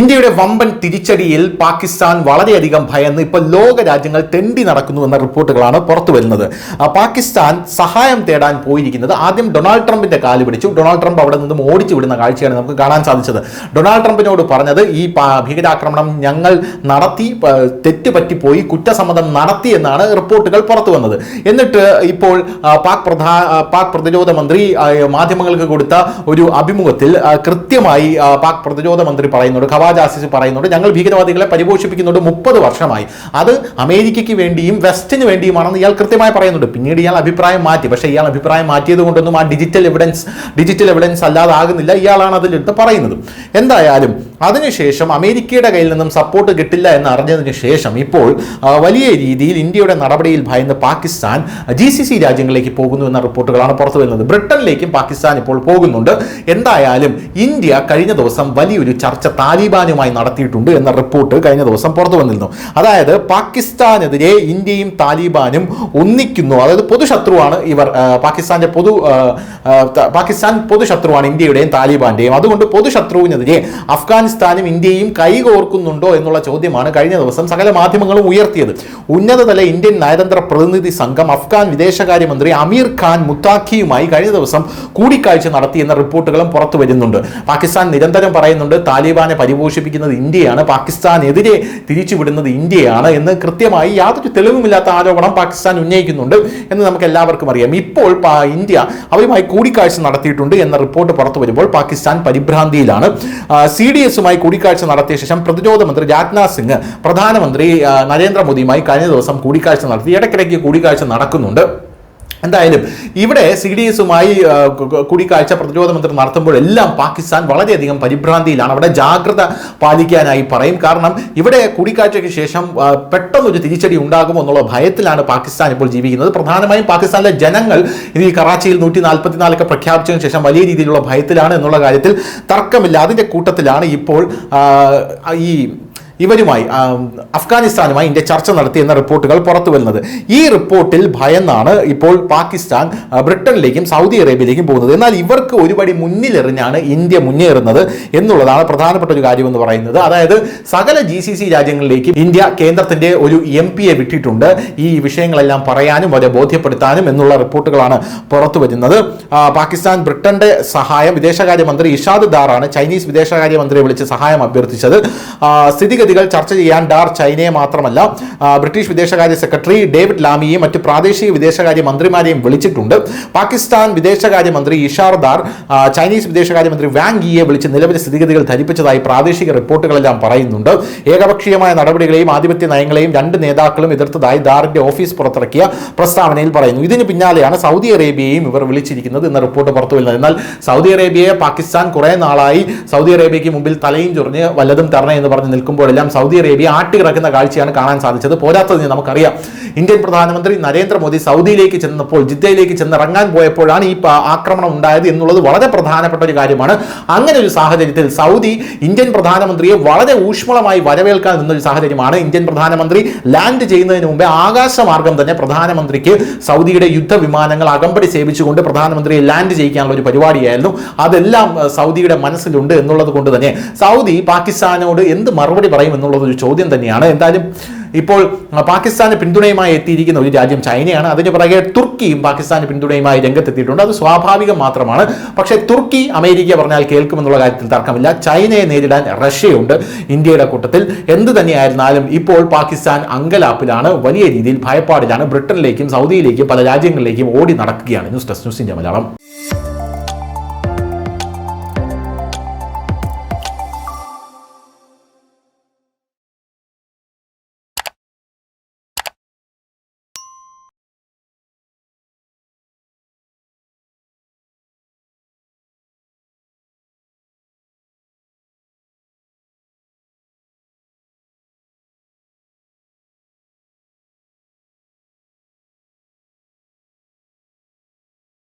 ഇന്ത്യയുടെ വമ്പൻ തിരിച്ചടിയിൽ പാകിസ്ഥാൻ വളരെയധികം ഭയന്ന് ഇപ്പോൾ ലോക രാജ്യങ്ങൾ തെണ്ടി നടക്കുന്നു എന്ന റിപ്പോർട്ടുകളാണ് പുറത്തു വരുന്നത്. പാകിസ്ഥാൻ സഹായം തേടാൻ പോയിരിക്കുന്നത് ആദ്യം ഡൊണാൾഡ് ട്രംപിന്റെ കാല് പിടിച്ചു. ഡൊണാൾഡ് ട്രംപ് അവിടെ നിന്നും ഓടിച്ചു വിടുന്ന കാഴ്ചയാണ് നമുക്ക് കാണാൻ സാധിച്ചത്. ഡൊണാൾഡ് ട്രംപിനോട് പറഞ്ഞത് ഈ ഭീകരാക്രമണം ഞങ്ങൾ നടത്തി, തെറ്റുപറ്റിപ്പോയി, കുറ്റസമ്മതം നടത്തി എന്നാണ് റിപ്പോർട്ടുകൾ പുറത്തു വന്നത്. എന്നിട്ട് ഇപ്പോൾ പാക് പ്രതിരോധ മന്ത്രി മാധ്യമങ്ങൾക്ക് കൊടുത്ത ഒരു അഭിമുഖത്തിൽ കൃത്യമായി പാക് പ്രതിരോധ മന്ത്രി പറയുന്നുണ്ട്, ഖവാജ ആസിഫ് പറയുന്നുണ്ട്, ഞങ്ങൾ ഭീകരവാദികളെ പരിപോഷിപ്പിക്കുന്നുണ്ട് 30 വർഷമായി, അത് അമേരിക്കയ്ക്ക് വേണ്ടിയും വെസ്റ്റിന് വേണ്ടിയുമാണെന്ന് ഇയാൾ കൃത്യമായി പറയുന്നുണ്ട്. പിന്നീട് ഇയാൾ അഭിപ്രായം മാറ്റി. പക്ഷേ ഇയാൾ അഭിപ്രായം മാറ്റിയത് കൊണ്ടൊന്നും ആ ഡിജിറ്റൽ എവിഡൻസ് അല്ലാതാകുന്നില്ല. ഇയാളാണ് അതിലെടുത്ത് പറയുന്നത്. എന്തായാലും അതിനുശേഷം അമേരിക്കയുടെ കയ്യിൽ നിന്നും സപ്പോർട്ട് കിട്ടില്ല എന്ന് അറിഞ്ഞതിന് ശേഷം ഇപ്പോൾ വലിയ രീതിയിൽ ഇന്ത്യയുടെ നടപടിയിൽ ഭയന്ന് പാകിസ്ഥാൻ GCC രാജ്യങ്ങളിലേക്ക് പോകുന്നു എന്ന റിപ്പോർട്ടുകളാണ് പുറത്തു വരുന്നത്. ബ്രിട്ടനിലേക്കും പാകിസ്ഥാൻ ഇപ്പോൾ പോകുന്നുണ്ട്. എന്തായാലും ഇന്ത്യ കഴിഞ്ഞ ദിവസം വലിയൊരു ചർച്ച താലിബാനുമായി നടത്തിയിട്ടുണ്ട് എന്ന റിപ്പോർട്ട് കഴിഞ്ഞ ദിവസം പുറത്തു വന്നിരുന്നു. അതായത് പാകിസ്ഥാനെതിരെ ഇന്ത്യയും താലിബാനും ഒന്നിക്കുന്നു. അതായത് പൊതുശത്രുവാണ് ഇവർ. പാകിസ്ഥാൻ പൊതുശത്രുവാണ് ഇന്ത്യയുടെയും താലിബാന്റെയും. അതുകൊണ്ട് പൊതുശത്രുവിനെതിരെ അഫ്ഗാനിസ്ഥാനും ഇന്ത്യയും കൈകോർക്കുന്നുണ്ടോ എന്നുള്ള ചോദ്യമാണ് കഴിഞ്ഞ ദിവസം സകല മാധ്യമങ്ങളും ഉയർത്തിയത്. ഉന്നതതല ഇന്ത്യൻ നയതന്ത്ര പ്രതിനിധി സംഘം അഫ്ഗാൻ വിദേശകാര്യമന്ത്രി അമീർ ഖാൻ മുത്താഖിയുമായി കഴിഞ്ഞ ദിവസം കൂടിക്കാഴ്ച നടത്തി എന്ന റിപ്പോർട്ടുകളും പുറത്തു വരുന്നുണ്ട്. പാകിസ്ഥാൻ നിരന്തരം പറയുന്നുണ്ട് താലിബാനെ പരിപോഷിപ്പിക്കുന്നത് ഇന്ത്യയാണ്, പാകിസ്ഥാനെതിരെ തിരിച്ചുവിടുന്നത് ഇന്ത്യയാണ് എന്ന് കൃത്യമായി യാതൊരു തെളിവുമില്ലാത്ത ആരോപണം പാകിസ്ഥാൻ ഉന്നയിക്കുന്നുണ്ട് എന്ന് നമുക്ക് എല്ലാവർക്കും അറിയാം. ഇപ്പോൾ ഇന്ത്യ അവരുമായി കൂടിക്കാഴ്ച നടത്തിയിട്ടുണ്ട് എന്ന റിപ്പോർട്ട് പുറത്തു വരുമ്പോൾ പാകിസ്ഥാൻ പരിഭ്രാന്തിയിലാണ്. CDSുമായി കൂടിക്കാഴ്ച നടത്തിയ ശേഷം പ്രതിരോധ മന്ത്രി രാജ്നാഥ് സിംഗ് പ്രധാനമന്ത്രി നരേന്ദ്രമോദിയുമായി കഴിഞ്ഞ ദിവസം കൂടിക്കാഴ്ച നടത്തി. ഇടയ്ക്കിടയ്ക്ക് കൂടിക്കാഴ്ച നടക്കുന്നുണ്ട്. എന്തായാലും ഇവിടെ CDSുമായി കൂടിക്കാഴ്ച പ്രതിരോധ മന്ത്രി നടത്തുമ്പോഴെല്ലാം പാകിസ്ഥാൻ വളരെയധികം പരിഭ്രാന്തിയിലാണ്. അവിടെ ജാഗ്രത പാലിക്കാനായി പറയും. കാരണം ഇവിടെ കൂടിക്കാഴ്ചയ്ക്ക് ശേഷം പെട്ടെന്നൊരു തിരിച്ചടി ഉണ്ടാകുമോ എന്നുള്ള ഭയത്തിലാണ് പാകിസ്ഥാൻ ഇപ്പോൾ ജീവിക്കുന്നത്. പ്രധാനമായും പാകിസ്ഥാനിലെ ജനങ്ങൾ ഈ കറാച്ചിയിൽ 144 പ്രഖ്യാപിച്ചതിന് ശേഷം വലിയ രീതിയിലുള്ള ഭയത്തിലാണ് എന്നുള്ള കാര്യത്തിൽ തർക്കമില്ല. അതിൻ്റെ കൂട്ടത്തിലാണ് ഇപ്പോൾ ഇവരുമായി അഫ്ഗാനിസ്ഥാനുമായി ഇന്ത്യ ചർച്ച നടത്തി എന്ന റിപ്പോർട്ടുകൾ പുറത്തു വരുന്നത്. ഈ റിപ്പോർട്ടിൽ ഭയന്നാണ് ഇപ്പോൾ പാകിസ്ഥാൻ ബ്രിട്ടനിലേക്കും സൗദി അറേബ്യയിലേക്കും പോകുന്നത്. എന്നാൽ ഇവർക്ക് ഒരുപടി മുന്നിലെറിഞ്ഞാണ് ഇന്ത്യ മുന്നേറുന്നത് എന്നുള്ളതാണ് പ്രധാനപ്പെട്ട ഒരു കാര്യമെന്ന് പറയുന്നത്. അതായത് സകല GCC രാജ്യങ്ങളിലേക്കും ഇന്ത്യ കേന്ദ്രത്തിന്റെ ഒരു MP-യെ വിട്ടിട്ടുണ്ട് ഈ വിഷയങ്ങളെല്ലാം പറയാനും അവരെ ബോധ്യപ്പെടുത്താനും എന്നുള്ള റിപ്പോർട്ടുകളാണ് പുറത്തു വരുന്നത്. പാകിസ്ഥാൻ ബ്രിട്ടന്റെ സഹായം വിദേശകാര്യമന്ത്രി ഇഷാദ് ദാറാണ് ചൈനീസ് വിദേശകാര്യമന്ത്രിയെ വിളിച്ച് സഹായം അഭ്യർത്ഥിച്ചത്. സ്ഥിതിഗതികൾ ചർച്ച ചെയ്യാൻ ഡാർ ചൈനയെ മാത്രമല്ല ബ്രിട്ടീഷ് വിദേശകാര്യ സെക്രട്ടറി ഡേവിഡ് ലാമിയെയും മറ്റ് പ്രാദേശിക വിദേശകാര്യ മന്ത്രിമാരെയും വിളിച്ചിട്ടുണ്ട്. പാകിസ്ഥാൻ വിദേശകാര്യമന്ത്രി ഇഷാർ ദാർ ചൈനീസ് വിദേശകാര്യമന്ത്രി വാങ് യിയെ വിളിച്ച് നിലവിലെ സ്ഥിതിഗതികൾ ധരിപ്പിച്ചതായി പ്രാദേശിക റിപ്പോർട്ടുകളെല്ലാം പറയുന്നുണ്ട്. ഏകപക്ഷീയമായ നടപടികളെയും ആധിപത്യ നയങ്ങളെയും രണ്ട് നേതാക്കളും എതിർത്തതായി ദാറിന്റെ ഓഫീസ് പുറത്തിറക്കിയ പ്രസ്താവനയിൽ പറയുന്നു. ഇതിന് പിന്നാലെയാണ് സൗദി അറേബ്യയെയും ഇവർ വിളിച്ചിരിക്കുന്നത് എന്ന റിപ്പോർട്ട് പുറത്തു വരുന്നത്. എന്നാൽ സൗദി അറേബ്യയെ പാകിസ്ഥാൻ കുറെ നാളായി സൗദി അറേബ്യയ്ക്ക് മുമ്പിൽ തലയും ചൊറിഞ്ഞ് വല്ലതും തരണേ എന്ന് പറഞ്ഞ് നിൽക്കുമ്പോൾ സൗദി അറേബ്യ ആട്ടിറക്കുന്ന കാഴ്ചയാണ് കാണാൻ സാധിച്ചത്. പോരാത്തതിന് നമുക്കറിയാം ഇന്ത്യൻ പ്രധാനമന്ത്രി നരേന്ദ്രമോദി സൗദിയിലേക്ക് ചെന്നപ്പോൾ ജിദ്ദയിലേക്ക് ചെന്നിറങ്ങാൻ പോയപ്പോഴാണ് ഈ ആക്രമണം ഉണ്ടായത് എന്നുള്ളത് വളരെ പ്രധാനപ്പെട്ട ഒരു കാര്യമാണ്. അങ്ങനെ ഒരു സാഹചര്യത്തിൽ സൗദി ഇന്ത്യൻ പ്രധാനമന്ത്രിയെ വളരെ ഊഷ്മളമായി വരവേൽക്കാൻ നിന്നൊരു സാഹചര്യമാണ്. ഇന്ത്യൻ പ്രധാനമന്ത്രി ലാൻഡ് ചെയ്യുന്നതിന് മുമ്പേ ആകാശമാർഗം തന്നെ പ്രധാനമന്ത്രിക്ക് സൗദിയുടെ യുദ്ധവിമാനങ്ങൾ അകമ്പടി സേവിച്ചുകൊണ്ട് പ്രധാനമന്ത്രിയെ ലാൻഡ് ചെയ്യിക്കാനുള്ള ഒരു പരിപാടിയായിരുന്നു. അതെല്ലാം സൗദിയുടെ മനസ്സിലുണ്ട് എന്നുള്ളത് കൊണ്ട് തന്നെ സൗദി പാകിസ്ഥാനോട് എന്ത് മറുപടി പറയും എന്നുള്ളതൊരു ചോദ്യം തന്നെയാണ്. എന്തായാലും ഇപ്പോൾ പാകിസ്ഥാന് പിന്തുണയുമായി എത്തിയിരിക്കുന്ന ഒരു രാജ്യം ചൈനയാണ്. അതിന് പുറകെ തുർക്കിയും പാകിസ്ഥാന് പിന്തുണയുമായി രംഗത്തെത്തിയിട്ടുണ്ട്. അത് സ്വാഭാവികം മാത്രമാണ്. പക്ഷേ തുർക്കി അമേരിക്ക പറഞ്ഞാൽ കേൾക്കുമെന്നുള്ള കാര്യത്തിൽ തർക്കമില്ല. ചൈനയെ നേരിടാൻ റഷ്യയുണ്ട് ഇന്ത്യയുടെ കൂട്ടത്തിൽ. എന്ത് തന്നെയായിരുന്നാലും ഇപ്പോൾ പാകിസ്ഥാൻ അങ്കലാപ്പിലാണ്, വലിയ രീതിയിൽ ഭയപ്പാടിലാണ്. ബ്രിട്ടനിലേക്കും സൗദിയിലേക്കും പല രാജ്യങ്ങളിലേക്കും ഓടി നടക്കുകയാണ്. News desk news India Malayalam.